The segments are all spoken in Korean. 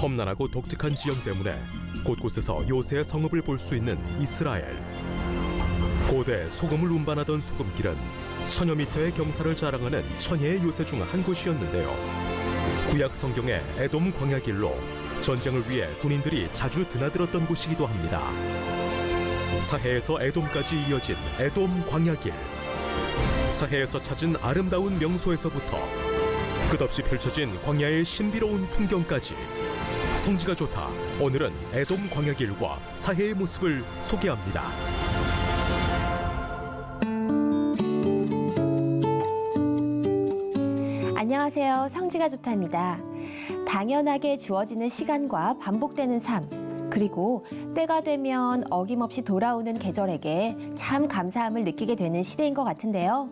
험난하고 독특한 지형 때문에 곳곳에서 요새의 성읍을 볼 수 있는 이스라엘. 고대 소금을 운반하던 소금길은 천여 미터의 경사를 자랑하는 천혜의 요새 중 한 곳이었는데요. 구약 성경의 에돔 광야길로 전쟁을 위해 군인들이 자주 드나들었던 곳이기도 합니다. 사해에서 에돔까지 이어진 에돔 광야길. 사해에서 찾은 아름다운 명소에서부터 끝없이 펼쳐진 광야의 신비로운 풍경까지 성지가 좋다. 오늘은 에돔 광야길과 사해의 모습을 소개합니다. 안녕하세요. 성지가 좋답니다. 당연하게 주어지는 시간과 반복되는 삶, 그리고 때가 되면 어김없이 돌아오는 계절에게 참 감사함을 느끼게 되는 시대인 것 같은데요.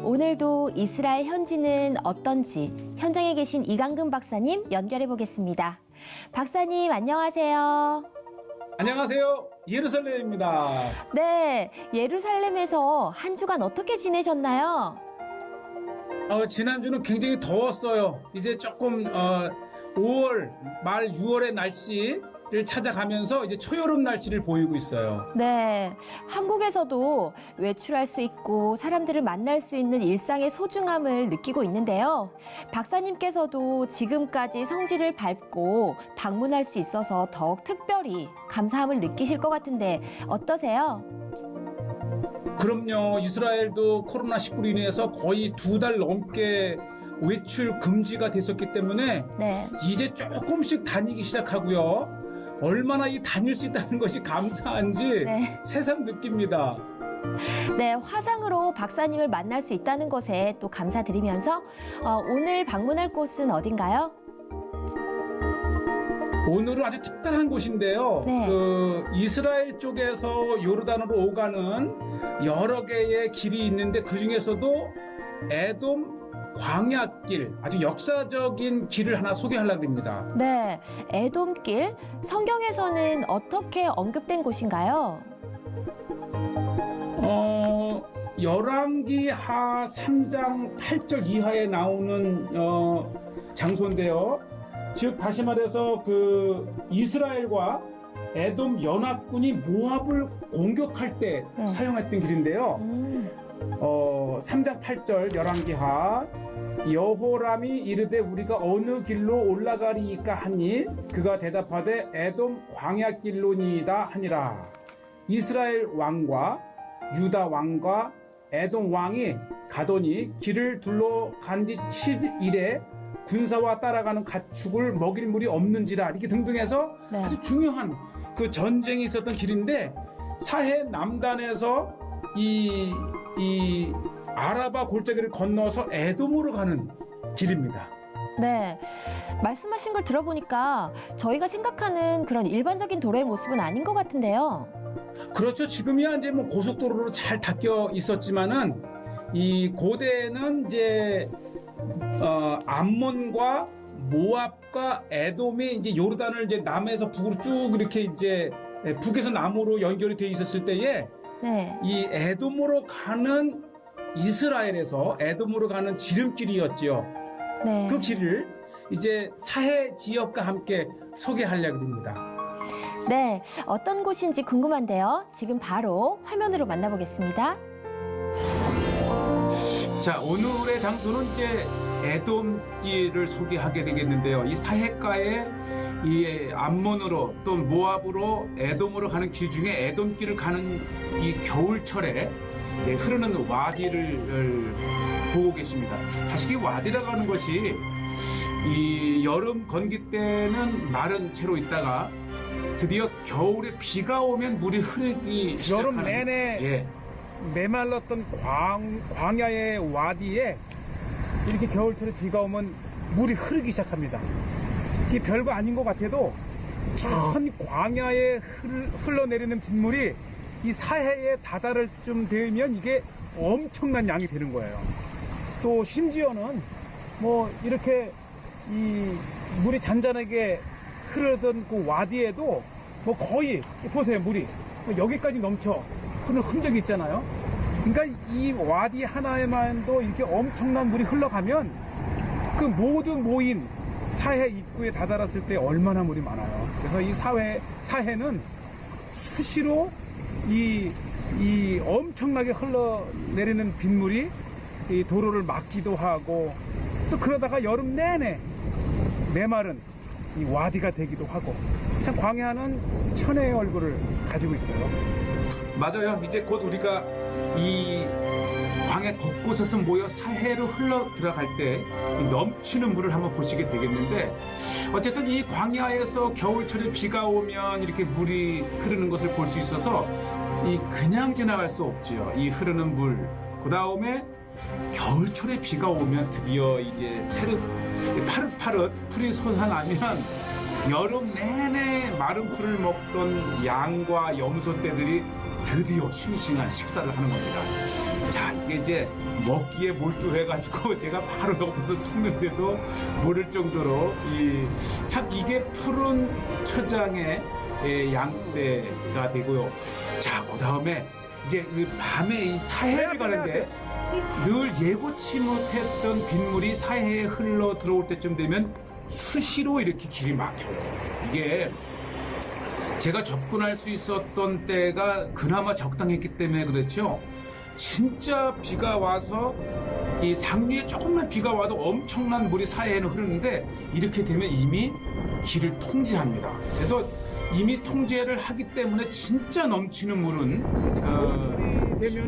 오늘도 이스라엘 현지는 어떤지 현장에 계신 이강근 박사님 연결해 보겠습니다. 박사님 안녕하세요. 안녕하세요. 예루살렘입니다. 네, 예루살렘에서 한 주간 어떻게 지내셨나요? 지난주는 굉장히 더웠어요. 이제 조금 5월 말 6월의 날씨를 찾아가면서 이제 초여름 날씨를 보이고 있어요. 네, 한국에서도 외출할 수 있고 사람들을 만날 수 있는 일상의 소중함을 느끼고 있는데요. 박사님께서도 지금까지 성지를 밟고 방문할 수 있어서 더욱 특별히 감사함을 느끼실 것 같은데 어떠세요? 그럼요. 이스라엘도 코로나19로 인해서 거의 2달 넘게 외출 금지가 됐었기 때문에 네. 이제 조금씩 다니기 시작하고요. 얼마나 이 다닐 수 있다는 것이 감사한지 네. 새삼 느낍니다. 네, 화상으로 박사님을 만날 수 있다는 것에 또 감사드리면서 오늘 방문할 곳은 어딘가요? 오늘은 아주 특별한 곳인데요. 네. 이스라엘 쪽에서 요르단으로 오가는 여러 개의 길이 있는데 그 중에서도 에돔 광야길, 아주 역사적인 길을 하나 소개하려고 합니다. 네, 에돔길, 성경에서는 어떻게 언급된 곳인가요? 열왕기하 3장 8절 이하에 나오는 장소인데요. 즉 다시 말해서 이스라엘과 에돔 연합군이 모압을 공격할 때 사용했던 길인데요. 3장 8절 열왕기하 여호람이 이르되 우리가 어느 길로 올라가리이까 하니 그가 대답하되 에돔 광야길로니이다 하니라. 이스라엘 왕과 유다 왕과 에돔 왕이 가더니 길을 둘러간 지 7일에 군사와 따라가는 가축을 먹일 물이 없는지라 이렇게 등등 해서 네. 아주 중요한 그 전쟁이 있었던 길인데 사해 남단에서 이 아라바 골짜기를 건너서 에돔으로 가는 길입니다. 네, 말씀하신 걸 들어보니까 저희가 생각하는 그런 일반적인 도로의 모습은 아닌 것 같은데요. 그렇죠. 지금이야 이제 뭐 고속도로로 잘 닦여 있었지만은 이 고대에는 이제 암몬과 모압과 에돔이 이제 요르단을 이제 남에서 북으로 쭉 이렇게 이제 북에서 남으로 연결이 돼 있었을 때에 네. 이 에돔으로 가는 이스라엘에서 에돔으로 가는 지름길이었지요. 네. 그 길을 이제 사해 지역과 함께 소개하려고 합니다. 네, 어떤 곳인지 궁금한데요. 지금 바로 화면으로 만나보겠습니다. 자, 오늘의 장소는 이제 에돔길을 소개하게 되겠는데요. 이 사해가에 이 암몬으로 또 모압으로 에돔으로 가는 길 중에 에돔길을 가는 이 겨울철에 흐르는 와디를 보고 계십니다. 사실 이 와디라고 하는 것이 이 여름 건기 때는 마른 채로 있다가 드디어 겨울에 비가 오면 물이 흐르기 시작하는 여름 내내 메말랐던 광야의 와디에 이렇게 겨울철에 비가 오면 물이 흐르기 시작합니다. 이게 별거 아닌 것 같아도 전 광야에 흘러내리는 빗물이 이 사해에 다다를 쯤 되면 이게 엄청난 양이 되는 거예요. 또 심지어는 뭐 이렇게 이 물이 잔잔하게 흐르던 그 와디에도 뭐 거의 보세요, 물이 여기까지 넘쳐 흐르는 흔적이 있잖아요. 그러니까 이 와디 하나에만도 이렇게 엄청난 물이 흘러가면 그 모든 모인 사해 입구에 다다랐을 때 얼마나 물이 많아요. 그래서 이 사해는 수시로 이 엄청나게 흘러내리는 빗물이 이 도로를 막기도 하고, 또 그러다가 여름 내내 메마른 이 와디가 되기도 하고, 참 광야는 천혜의 얼굴을 가지고 있어요. 맞아요. 이제 곧 우리가 이 광야 곳곳에서 모여 사해로 흘러 들어갈 때 넘치는 물을 한번 보시게 되겠는데, 어쨌든 이 광야에서 겨울철에 비가 오면 이렇게 물이 흐르는 것을 볼 수 있어서 이 그냥 지나갈 수 없지요. 이 흐르는 물. 그 다음에 겨울철에 비가 오면 드디어 이제 파릇파릇 풀이 솟아나면 여름 내내 마른 풀을 먹던 양과 염소떼들이 드디어 싱싱한 식사를 하는 겁니다. 자, 이게 이제 먹기에 몰두해가지고 제가 바로 옆에서 찍는데도 모를 정도로 참 이게 푸른 초장의 양떼가 되고요. 자, 그 다음에 이제 그 밤에 이 사해를 가는데 늘 예고치 못했던 빗물이 사해에 흘러 들어올 때쯤 되면 수시로 이렇게 길이 막혀요. 이게 제가 접근할 수 있었던 때가 그나마 적당했기 때문에 그렇죠. 진짜 비가 와서 이 상류에 조금만 비가 와도 엄청난 물이 사해에는 흐르는데, 이렇게 되면 이미 길을 통제합니다. 그래서 이미 통제를 하기 때문에 진짜 넘치는 물은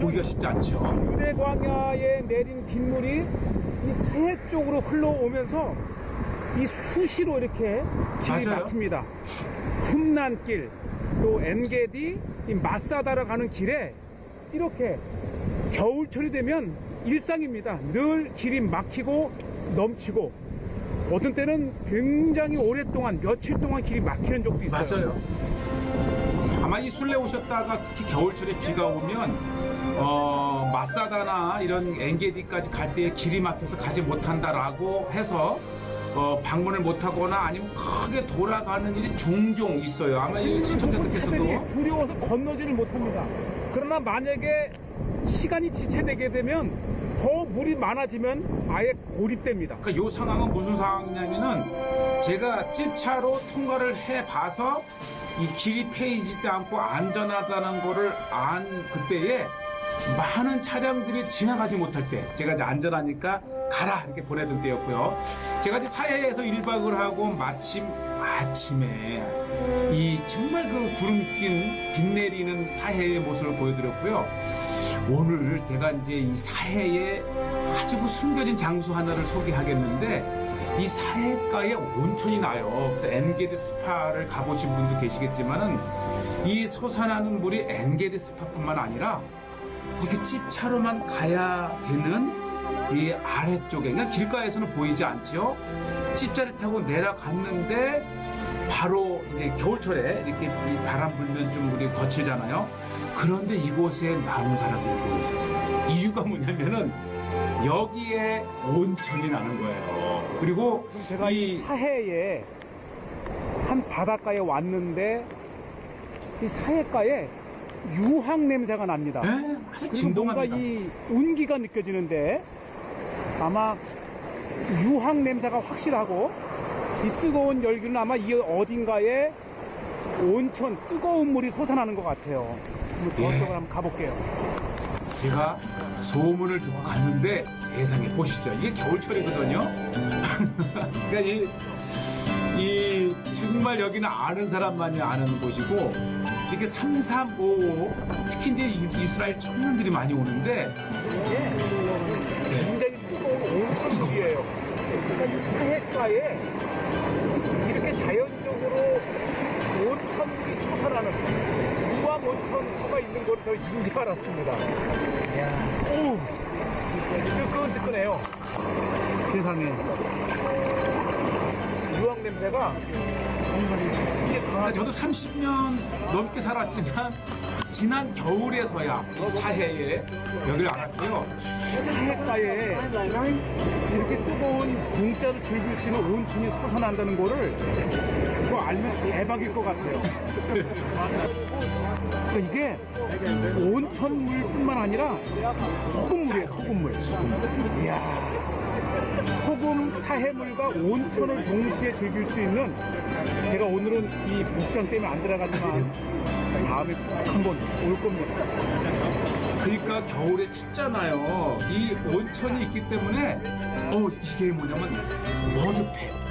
보기가 쉽지 않죠. 유대 광야에 내린 빗물이 이 사해 쪽으로 흘러오면서 이 수시로 이렇게 길이 맞아요. 막힙니다. 훔난길, 또 엔게디, 이 마사다라 가는 길에 이렇게 겨울철이 되면 일상입니다. 늘 길이 막히고 넘치고, 어떤 때는 굉장히 오랫동안 며칠 동안 길이 막히는 적도 있어요. 맞아요. 아마 이 순례 오셨다가 특히 겨울철에 비가 오면 마사다나 이런 엔게디까지 갈 때에 길이 막혀서 가지 못한다라고 해서 방문을 못하거나 아니면 크게 돌아가는 일이 종종 있어요. 아마 이 시청자들께서도 두려워서 건너지를 못합니다. 그러나 만약에 시간이 지체되게 되면 더 물이 많아지면 아예 고립됩니다. 그러니까 이 상황은 무슨 상황이냐면은, 제가 찝차로 통과를 해봐서 이 길이 패이지도 않고 안전하다는 거를 안 그때에 많은 차량들이 지나가지 못할 때, 제가 이제 안전하니까 가라 이렇게 보내던 때였고요. 제가 이제 사해에서 1박을 하고 마침 아침에 이 정말 그 구름 낀 빗 내리는 사해의 모습을 보여드렸고요. 오늘 제가 이제 이 사해에 아주 그 숨겨진 장소 하나를 소개하겠는데, 이 사해가에 온천이 나요. 그래서 엔게디 스파를 가보신 분도 계시겠지만은, 이 솟아나는 물이 엔게디 스파뿐만 아니라 이렇게 찝차로만 가야 되는 이 아래쪽에, 그냥 길가에서는 보이지 않죠. 찝차를 타고 내려갔는데 바로 이제 겨울철에 이렇게 바람 불면 좀 우리 거칠잖아요. 그런데 이곳에 많은 사람들이 모여 있었어요. 이유가 뭐냐면은 여기에 온천이 나는 거예요. 그리고 제가 이 사해에 한 바닷가에 왔는데, 이 사해가에 유황 냄새가 납니다. 아주 그리고 진동합니다. 뭔가 이 운기가 느껴지는데, 아마 유황 냄새가 확실하고, 이 뜨거운 열기는 아마 이 어딘가에 온천, 뜨거운 물이 솟아나는 것 같아요. 저쪽으로 한번 가볼게요. 제가 소문을 듣고 갔는데 세상에 보시죠. 이게 겨울철이거든요. 그러니까 이 정말 여기는 아는 사람만이 아는 곳이고, 이렇게 3355 특히 이제 이스라엘 청년들이 많이 오는데, 굉장히 뜨거운 온천물이에요. 그러니까 이 사해가에 이렇게 자연적으로 온천물이 솟아나는 유황 온천터가 있는 걸 저 인지 알았습니다. 이야, 오, 뜨끈뜨끈해요. 세상에. 유황 냄새가 저도 30년 넘게 살았지만 지난 겨울에서야 이 사해에 여기를 알았고요. 사해가에 이렇게 뜨거운 공짜로 즐길 수 있는 온천이 솟아난다는 거를 그거 알면 대박일 것 같아요. 그러니까 이게 온천물뿐만 아니라 소금물이에요, 소금물. 이야. 소금, 사해물과 온천을 동시에 즐길 수 있는, 제가 오늘은 이 복장 때문에 안 들어가지만 다음에 꼭 한번 올 겁니다. 그러니까 겨울에 춥잖아요. 이 온천이 있기 때문에 이게 뭐냐면 머드팩.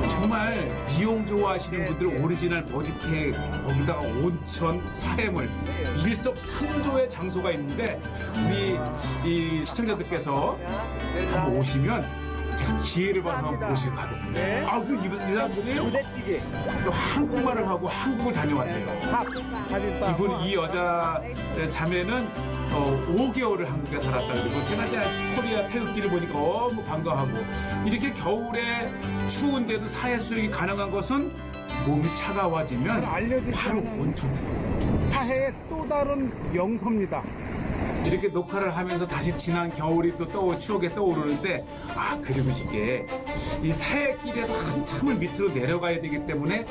정말 미용 좋아하시는 분들 오리지널 머드팩, 거기다가 온천, 사해물, 일석삼조의 장소가 있는데 우리 이 시청자들께서 한번 오시면 제가 기회를 봐서 한번 모시고 가겠습니다. 그 이 사람들이 부대찌개, 또 한국말을 하고 한국을 다녀왔대요. 다빈밥. 이분 이 여자 자매는 5개월을 한국에 살았다 그러고 제가 이제 코리아 태극기를 보니까 너무 반가워하고 이렇게 겨울에 추운데도 사해 수영이 가능한 것은 몸이 차가워지면 알려지지 바로 않은 온천. 사해의 또 다른 명소입니다. 이렇게 녹화를 하면서 다시 지난 겨울이 또 추억에 떠오르는데 그리고 이게 이 사해길에서 한참을 밑으로 내려가야 되기 때문에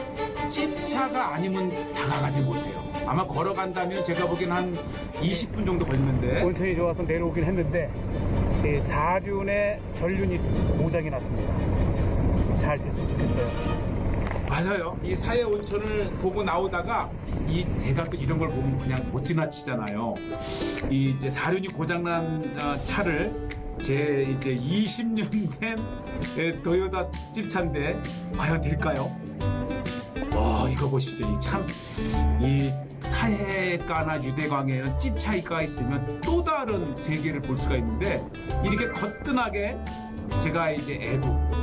찝차가 아니면 다가가지 못해요. 아마 걸어간다면 제가 보기엔 한 20분 정도 걸리는데 온천이 좋아서 내려오긴 했는데 4륜의 전륜이 고장이 났습니다. 잘 됐으면 좋겠어요. 맞아요. 이 사해 온천을 보고 나오다가 제가 또 이런 걸 보면 그냥 못 지나치잖아요. 이 이제 사륜이 고장난 차를 제 이제 20년 된 도요타 찝차인데 과연 될까요? 이거 보시죠. 이 사해가나 유대광에는 찝차이가 있으면 또 다른 세계를 볼 수가 있는데 이렇게 거뜬하게 제가 이제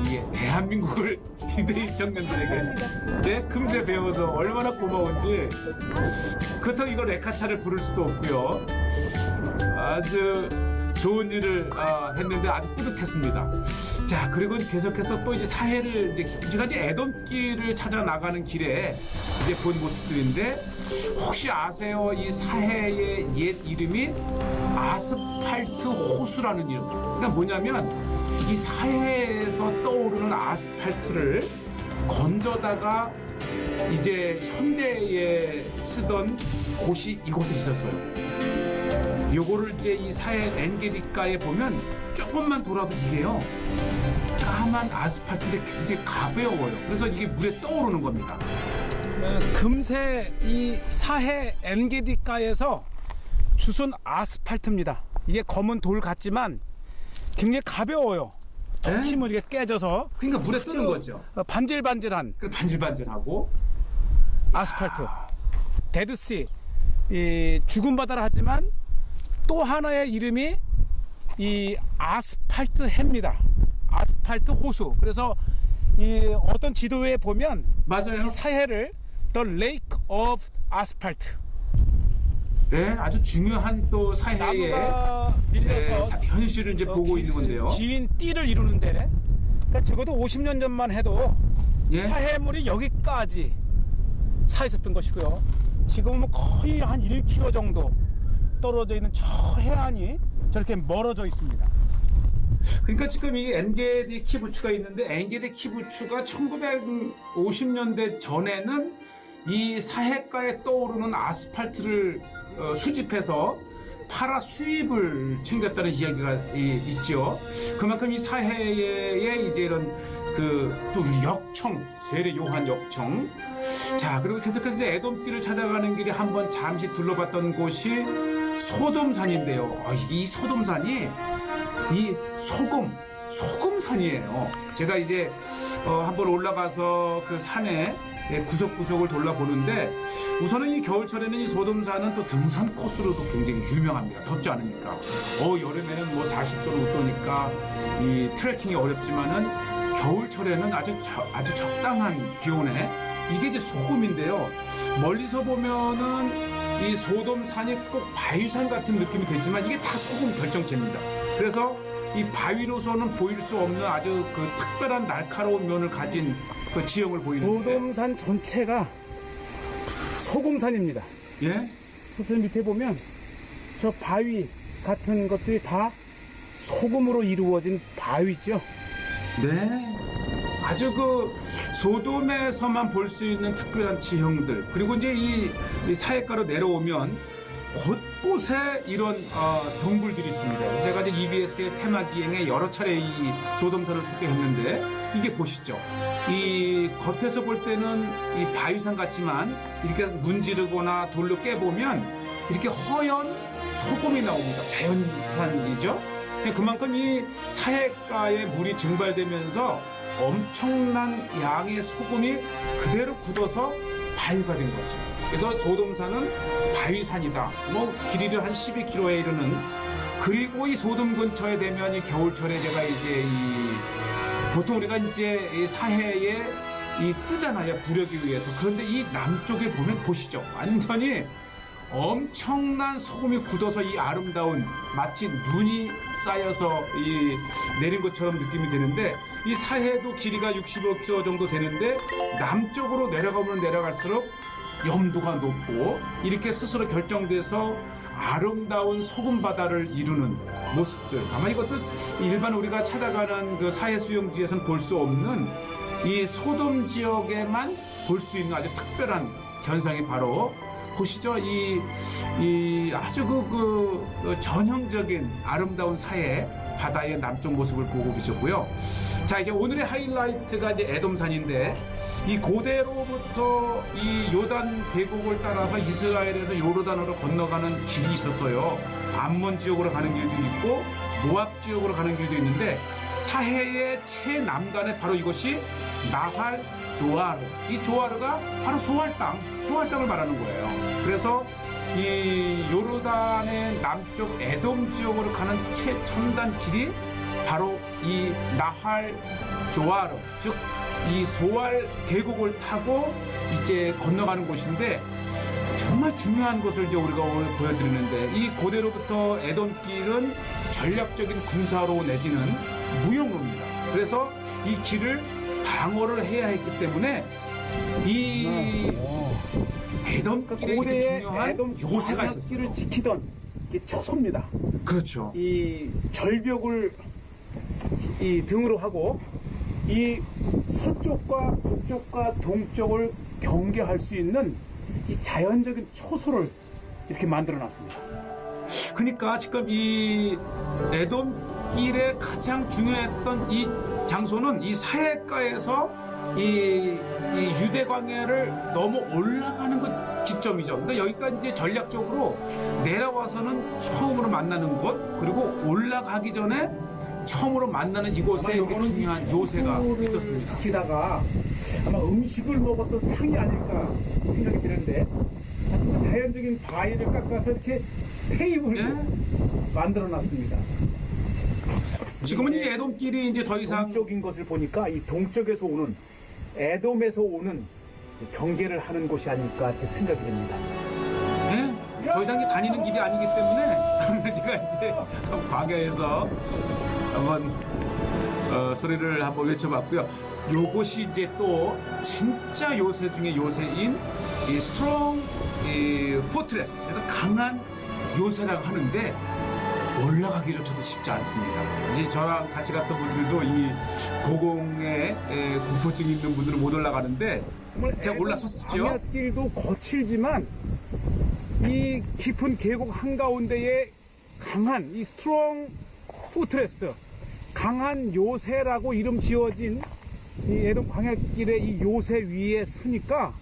이 대한민국을 시대의 청년들에게 금세 배워서 얼마나 고마운지. 그렇다고 이걸 레카차를 부를 수도 없고요. 아주 좋은 일을 했는데 아주 뿌듯했습니다. 자, 그리고 계속해서 또 이제 사해를 제가 이제 애돔길을 찾아 나가는 길에 이제 본 모습들인데 혹시 아세요? 이 사해의 옛 이름이 아스팔트 호수라는 이름. 그러니까 뭐냐면 이 사해에서 떠오르는 아스팔트를 건져다가 이제 현대에 쓰던 곳이 이곳에 있었어요. 요거를 이제 이 사해 엔게리가에 보면 조금만 돌아도 이게요 까만 아스팔트인데 굉장히 가벼워요. 그래서 이게 물에 떠오르는 겁니다. 금세 이 사해 엔게디가에서 주순 아스팔트입니다. 이게 검은 돌 같지만 굉장히 가벼워요. 톡 치면 이게 깨져서 그러니까 물에 뜨는 거죠. 반질반질한 반질반질하고 아스팔트. 데드씨, 이 죽은 바다라 하지만 또 하나의 이름이 이 아스팔트 해입니다. 아스팔트 호수. 그래서 이 어떤 지도에 보면 맞아요. 이 사해를 The Lake of Asphalt. 네, 아주 중요한 또 사해의 나무가 밀려서 현실을 이제 보고 있는 건데요. 긴 띠를 이루는데, 그러니까 적어도 50년 전만 해도 예? 사해물이 여기까지 차 있었던 것이고요. 지금은 거의 한 1km 정도 떨어져 있는 저 해안이 저렇게 멀어져 있습니다. 그러니까 지금 이 엔게디 키부츠가 있는데 엔게디 키부츠가 1950년대 전에는 이 사해가에 떠오르는 아스팔트를 수집해서 팔아 수입을 챙겼다는 이야기가 있죠. 그만큼 이 사해에 이제 이런 또 역청, 세례 요한 역청. 자, 그리고 계속해서 이제 에돔길을 찾아가는 길에 한번 잠시 둘러봤던 곳이 소돔산인데요. 이 소돔산이 이 소금산이에요. 제가 이제 한번 올라가서 그 산에 구석구석을 돌아보는데 우선은 이 겨울철에는 이 소돔산은 또 등산 코스로도 굉장히 유명합니다. 덥지 않으니까. 여름에는 뭐 40도로 웃도니까 이 트레킹이 어렵지만은 겨울철에는 아주 적당한 기온에 이게 이제 소금인데요. 멀리서 보면은 이 소돔산이 꼭 바위산 같은 느낌이 되지만 이게 다 소금 결정체입니다. 그래서 이 바위로서는 보일 수 없는 아주 그 특별한 날카로운 면을 가진 그 지형을 보이는데 소돔산 전체가 소금산입니다. 예? 저 밑에 보면 저 바위 같은 것들이 다 소금으로 이루어진 바위죠. 네. 아주 그 소돔에서만 볼 수 있는 특별한 지형들 그리고 이제 이 사해가로 내려오면 곳곳에 이런 동굴들이 있습니다. 제가 이제 EBS의 테마 기행에 여러 차례 이 소돔산을 소개했는데 이게 보시죠. 이 겉에서 볼 때는 이 바위산 같지만 이렇게 문지르거나 돌로 깨보면 이렇게 허연 소금이 나옵니다. 자연산이죠. 그만큼 이 사해가에 물이 증발되면서 엄청난 양의 소금이 그대로 굳어서 바위가 된 거죠. 그래서 소돔산은 바위산이다. 뭐 길이를 한 12km에 이르는. 그리고 이 소돔 근처에 되면 이 겨울철에 제가 이제 보통 우리가 이제 이 사해에 뜨잖아요. 부력에 의해서. 그런데 이 남쪽에 보면 보시죠. 완전히 엄청난 소금이 굳어서 이 아름다운 마치 눈이 쌓여서 내린 것처럼 느낌이 드는데 이 사해도 길이가 65km 정도 되는데 남쪽으로 내려가면 내려갈수록 염도가 높고 이렇게 스스로 결정돼서 아름다운 소금 바다를 이루는 모습들. 아마 이것도 일반 우리가 찾아가는 그 사해 수영지에서는 볼 수 없는 이 소돔 지역에만 볼 수 있는 아주 특별한 현상이 바로 보시죠. 이 아주 그 전형적인 아름다운 사해 바다의 남쪽 모습을 보고 계셨고요. 자, 이제 오늘의 하이라이트가 이제 에돔산인데 이 고대로부터 이 요단 계곡을 따라서 이스라엘에서 요르단으로 건너가는 길이 있었어요. 암몬 지역으로 가는 길도 있고 모압 지역으로 가는 길도 있는데 사해의 최남단에 바로 이것이 나할 조아르. 이 조아르가 바로 소활땅을 말하는 거예요. 그래서 이 요르단의 남쪽 에돔 지역으로 가는 최첨단 길이 바로 이 나할 조아르, 즉 이 소알 계곡을 타고 이제 건너가는 곳인데 정말 중요한 것을 이제 우리가 오늘 보여드리는데 이 고대로부터 에돔길은 전략적인 군사로 내지는 무용로입니다. 그래서 이 길을 방어를 해야 했기 때문에 이 에돔길에 고대의 중요한 에돔 요새가 있었어요. 길을 지키던 이게 초소입니다. 그렇죠. 이 절벽을 이 등으로 하고 이 서쪽과 북쪽과 동쪽을 경계할 수 있는 이 자연적인 초소를 이렇게 만들어 놨습니다. 그러니까 지금 이 에돔길에 가장 중요했던 이 장소는 이 사해가에서 이 유대 광야를 넘어 올라가는 그 기점이죠. 그러니까 여기가 이제 전략적으로 내려와서는 처음으로 만나는 곳, 그리고 올라가기 전에 처음으로 만나는 이곳에 이렇게 중요한 요새가 있었습니다. 지키다가 아마 음식을 먹었던 상이 아닐까 생각이 드는데 자연적인 바위를 깎아서 이렇게 테이블을 만들어 놨습니다. 지금은 이 에돔길이 이제 더 이상 동쪽인 것을 보니까 이 동쪽에서 오는 에돔에서 오는 경계를 하는 곳이 아닐까 이렇게 생각이 됩니다. 더 이상 이제 다니는 길이 아니기 때문에 제가 이제 광야에서 한번 소리를 한번 외쳐봤고요. 요것이 이제 또 진짜 요새 중에 요새인 이 스트롱 포트레스, 그래서 강한 요새라고 하는데 올라가기조차도 쉽지 않습니다. 이제 저랑 같이 갔던 분들도 이 고공에 공포증이 있는 분들은 못 올라가는데 제가 올라섰었죠. 광야길도 거칠지만 이 깊은 계곡 한가운데에 강한 이 스트롱 포트레스, 강한 요새라고 이름 지어진 이 에돔 광야길의 이 요새 위에 서니까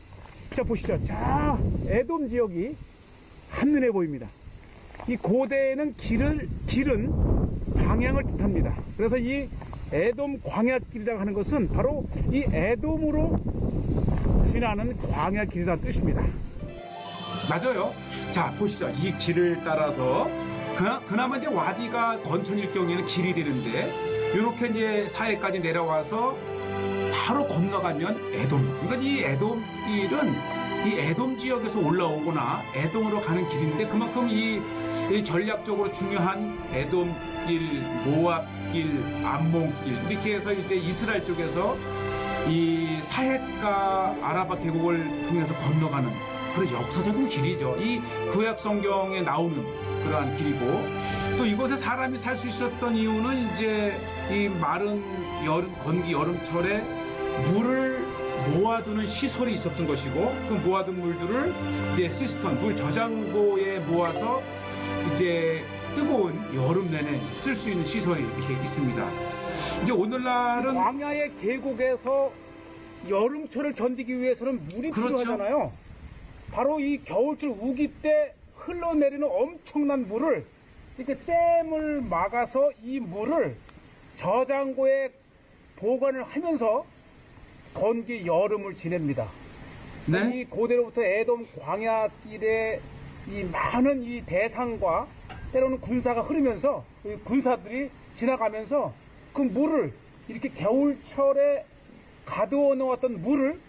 자 보시죠. 자 에돔 지역이 한눈에 보입니다. 이 고대에는 길은 광양을 뜻합니다. 그래서 이 에돔 광야길이라고 하는 것은 바로 이 에돔으로 지나는 광야길이라는 뜻입니다. 맞아요. 자, 보시죠. 이 길을 따라서 그나마 이제 와디가 건천일 경우에는 길이 되는데 이렇게 이제 사해까지 내려와서 바로 건너가면 에돔. 그러니까 이 에돔길은 이 에돔 지역에서 올라오거나 에돔으로 가는 길인데 그만큼 이 전략적으로 중요한 에돔길, 모압길, 암몬길 이렇게 해서 이제 이스라엘 쪽에서 이 사해가 아라바 계곡을 통해서 건너가는 그런 역사적인 길이죠. 이 구약 성경에 나오는 그러한 길이고 또 이곳에 사람이 살 수 있었던 이유는 이제 이 마른 건기 여름철에 물을 모아두는 시설이 있었던 것이고 그 모아둔 물들을 이제 시스턴 물 저장고에 모아서 이제 뜨거운 여름 내내 쓸 수 있는 시설이 이렇게 있습니다. 이제 오늘날은 광야의 계곡에서 여름철을 견디기 위해서는 물이 그렇죠. 필요하잖아요. 바로 이 겨울철 우기 때 흘러내리는 엄청난 물을 이렇게 댐을 막아서 이 물을 저장고에 보관을 하면서 건기 여름을 지냅니다. 네? 이 고대로부터 에돔 광야길에 이 많은 이 대상과 때로는 군사가 흐르면서 이 군사들이 지나가면서 그 물을 이렇게 겨울철에 가두어 놓았던 물을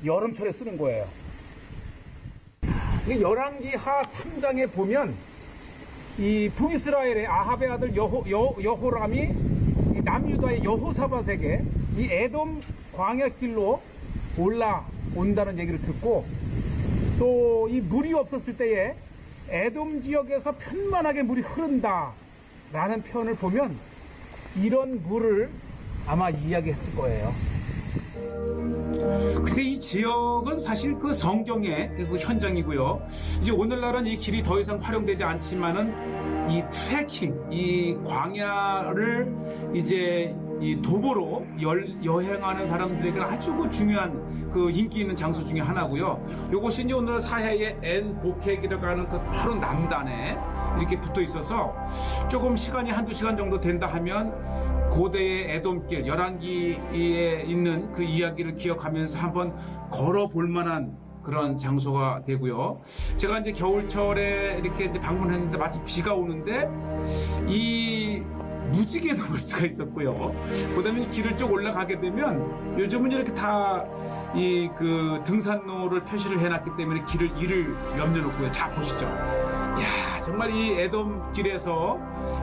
여름철에 쓰는 거예요. 이 열왕기하 3장에 보면 이 북이스라엘의 아합의 아들 여호람이 이 남유다의 여호사밧에게 이 에돔 광야길로 올라온다는 얘기를 듣고 또 이 물이 없었을 때에 에돔 지역에서 편만하게 물이 흐른다라는 표현을 보면 이런 물을 아마 이야기했을 거예요. 근데 이 지역은 사실 그 성경의 그 현장이고요. 이제 오늘날은 이 길이 더 이상 활용되지 않지만은 이 트레킹, 이 광야를 이제 이 도보로 여행하는 사람들에게는 아주 그 중요한 그 인기 있는 장소 중에 하나고요. 이것이 이제 오늘 사해의 엔보케이라고 하는 그 바로 남단에 이렇게 붙어 있어서 조금 시간이 한두 시간 정도 된다 하면 고대의 에돔길, 열왕기에 있는 그 이야기를 기억하면서 한번 걸어볼 만한 그런 장소가 되고요. 제가 이제 겨울철에 이렇게 이제 방문했는데 마침 비가 오는데 이 무지개도 볼 수가 있었고요. 그다음에 이 길을 쭉 올라가게 되면 요즘은 이렇게 다 이 그 등산로를 표시를 해놨기 때문에 이를 염려놓고요. 자 보시죠. 이야 정말 이 에돔 길에서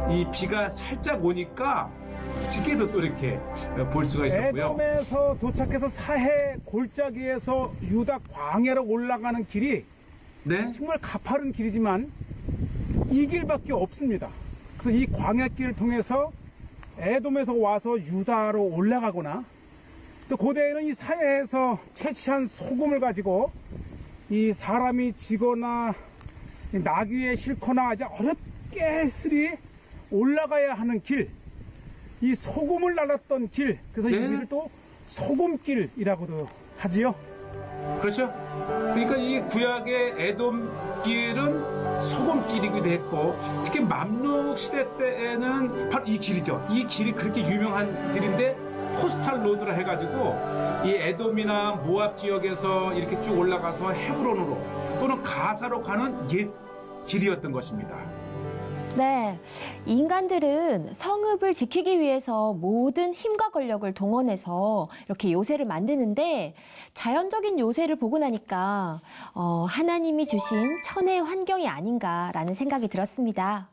이 비가 살짝 오니까 무지개도 또 이렇게 볼 수가 있었고요. 에돔에서 도착해서 사해 골짜기에서 유다 광야로 올라가는 길이 네. 정말 가파른 길이지만 이 길밖에 없습니다. 그래서 이 광야길을 통해서 에돔에서 와서 유다로 올라가거나 또 고대에는 이 사해에서 채취한 소금을 가지고 이 사람이 지거나 나귀에 싣거나 아주 어렵게 스리 올라가야 하는 길, 이 소금을 날랐던 길, 그래서 네. 이 길을 또 소금길이라고도 하지요. 그렇죠. 그러니까 이 구약의 에돔 길은 소금길이기도 했고 특히 맘룩 시대 때에는 바로 이 길이죠. 이 길이 그렇게 유명한 길인데 포스탈 로드라 해가지고 이 에돔이나 모압 지역에서 이렇게 쭉 올라가서 헤브론으로 또는 가사로 가는 옛 길이었던 것입니다. 네, 인간들은 성읍을 지키기 위해서 모든 힘과 권력을 동원해서 이렇게 요새를 만드는데 자연적인 요새를 보고 나니까 하나님이 주신 천혜의 환경이 아닌가라는 생각이 들었습니다.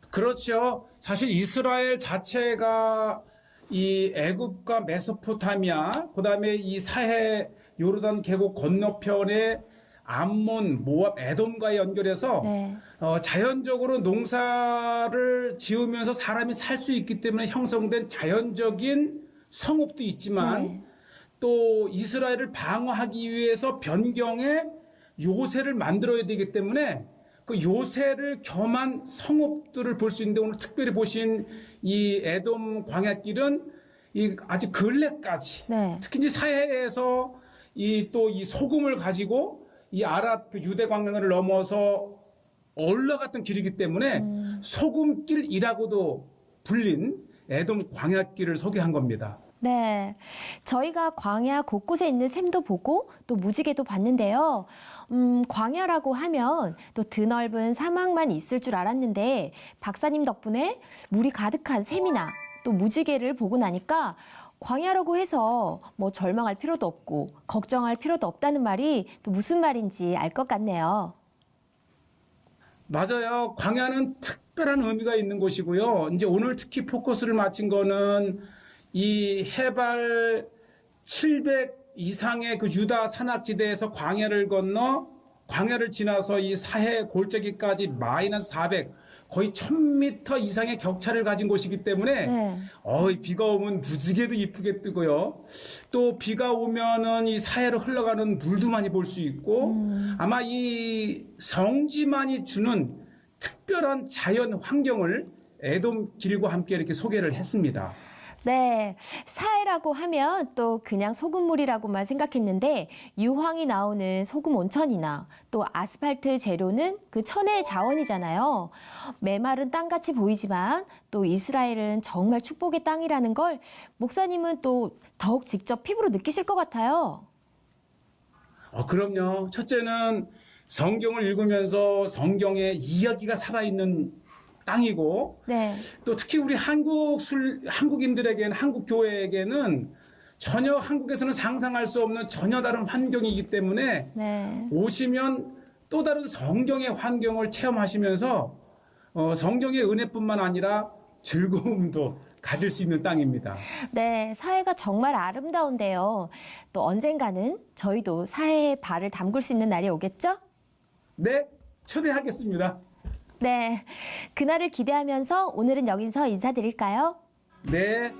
그렇죠. 사실 이스라엘 자체가 이 애굽과 메소포타미아, 그다음에 이 사해 요르단 계곡 건너편에 암몬, 모압, 에돔과 연결해서 네. 자연적으로 농사를 지으면서 사람이 살 수 있기 때문에 형성된 자연적인 성읍도 있지만 네. 또 이스라엘을 방어하기 위해서 변경의 요새를 만들어야 되기 때문에 그 요새를 겸한 성읍들을 볼 수 있는데 오늘 특별히 보신 이 에돔 광야길은 이 아주 근래까지 네. 특히 이제 사해에서 이 또 이 소금을 가지고 이 아랏 그 유대 광야를 넘어서 올라갔던 길이기 때문에 소금길이라고도 불린 에돔 광야길을 소개한 겁니다. 네, 저희가 광야 곳곳에 있는 샘도 보고 또 무지개도 봤는데요. 광야라고 하면 또 드넓은 사막만 있을 줄 알았는데 박사님 덕분에 물이 가득한 샘이나 또 무지개를 보고 나니까 광야라고 해서 뭐 절망할 필요도 없고 걱정할 필요도 없다는 말이 또 무슨 말인지 알 것 같네요. 맞아요. 광야는 특별한 의미가 있는 곳이고요. 이제 오늘 특히 포커스를 맞춘 거는 이 해발 700 이상의 그 유다 산악지대에서 광야를 건너 광야를 지나서 이 사해 골짜기까지 마이너스 400 거의 1000m 이상의 격차를 가진 곳이기 때문에 네. 비가 오면 무지개도 이쁘게 뜨고요. 또 비가 오면은 이 사해로 흘러가는 물도 많이 볼 수 있고 아마 이 성지만이 주는 특별한 자연 환경을 에돔길과 함께 이렇게 소개를 했습니다. 네, 사해라고 하면 또 그냥 소금물이라고만 생각했는데 유황이 나오는 소금 온천이나 또 아스팔트 재료는 그 천혜의 자원이잖아요. 메마른 땅같이 보이지만 또 이스라엘은 정말 축복의 땅이라는 걸 목사님은 또 더욱 직접 피부로 느끼실 것 같아요. 그럼요. 첫째는 성경을 읽으면서 성경의 이야기가 살아있는 땅이고 네, 또 특히 우리 한국인들에게는 한국 교회에게는 전혀 한국에서는 상상할 수 없는 전혀 다른 환경이기 때문에 네. 오시면 또 다른 성경의 환경을 체험하시면서 성경의 은혜뿐만 아니라 즐거움도 가질 수 있는 땅입니다. 네, 사해가 정말 아름다운데요. 또 언젠가는 저희도 사해에 발을 담글 수 있는 날이 오겠죠? 네, 초대하겠습니다. 네, 그날을 기대하면서 오늘은 여기서 인사드릴까요? 네,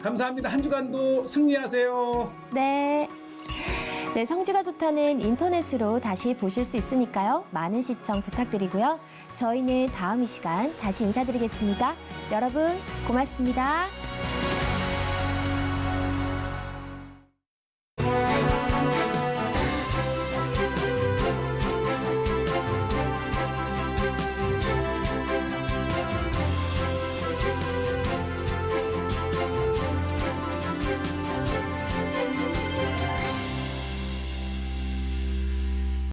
감사합니다. 한 주간도 승리하세요. 네. 네, 성지가 좋다는 인터넷으로 다시 보실 수 있으니까요. 많은 시청 부탁드리고요. 저희는 다음 이 시간 다시 인사드리겠습니다. 여러분, 고맙습니다.